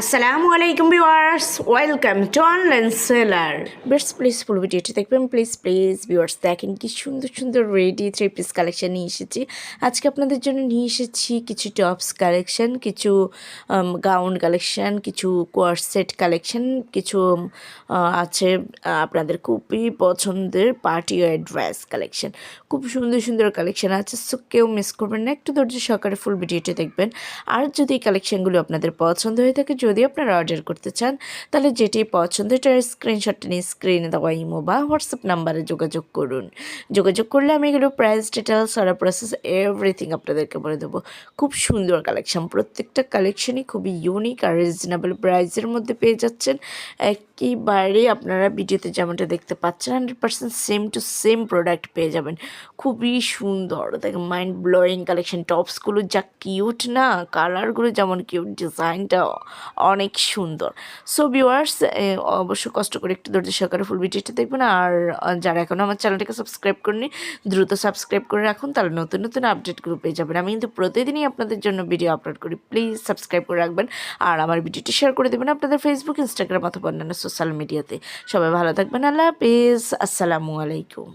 আসসালামু আলাইকুম viewers, welcome to online seller. Best please ফুল ভিডিওটি দেখবেন প্লিজ ভিউয়ার্স। দেখেন কি সুন্দর সুন্দর রেডি থ্রি পিস কালেকশন নিয়ে এসেছি আজকে আপনাদের জন্য। নিয়ে এসেছি কিছু টপস কালেকশন, কিছু গাউন কালেকশন, কিছু কোয়ার্ট সেট কালেকশন, কিছু আছে আপনাদের খুবই পছন্দের পার্টি ওয়্যার ড্রেস কালেকশন। খুব সুন্দর সুন্দর কালেকশন আছে, সো কেউ মিস করবেন না, একটু ধৈর্য সহকারে ফুল ভিডিওটি দেখবেন। আর যদি এই কালেকশানগুলো আপনাদের পছন্দ হয়ে থাকে, যদি আপনারা অর্ডার করতে চান, তাহলে যেটি পছন্দ এটার স্ক্রিনশটটা নিয়ে স্ক্রিনে দেওয়া ইমো বা হোয়াটসঅ্যাপ নাম্বারে যোগাযোগ করুন। যোগাযোগ করলে আমি এগুলো প্রাইস ডিটেলস আর প্রসেস এভরিথিং আপনাদেরকে বলে দেবো। খুব সুন্দর কালেকশান, প্রত্যেকটা কালেকশানই খুবই ইউনিক আর রিজনেবল প্রাইসের মধ্যে পেয়ে যাচ্ছেন। একেবারে আপনারা ভিডিওতে যেমনটা দেখতে পাচ্ছেন 100% সেম টু সেম প্রোডাক্ট পেয়ে যাবেন। খুবই সুন্দর, দেখেন মাইন্ড ব্লোয়িং কালেকশন। টপসগুলো যা কিউট না, কালারগুলো যেমন কিউট, ডিজাইনটা অনেক সুন্দর। সো ভিউয়ার্স, অবশ্যই কষ্ট করে একটু ধৈর্য সহকারে ফুল ভিডিওটা দেখবেন। আর যারা এখনও আমার চ্যানেলটাকে সাবস্ক্রাইব করেনি, দ্রুত সাবস্ক্রাইব করে রাখুন, তাহলে নতুন নতুন আপডেটগুলো পেয়ে যাবেন। আমি কিন্তু প্রতিদিনই আপনাদের জন্য ভিডিও আপলোড করি, প্লিজ সাবস্ক্রাইব করে রাখবেন। আর আমার ভিডিওটি শেয়ার করে দেবেন আপনাদের ফেসবুক, ইনস্টাগ্রাম অথবা অন্যান্য সোশ্যাল মিডিয়াতে। সবাই ভালো থাকবেন, আল্লাহ হাফেজ, আসসালামু আলাইকুম।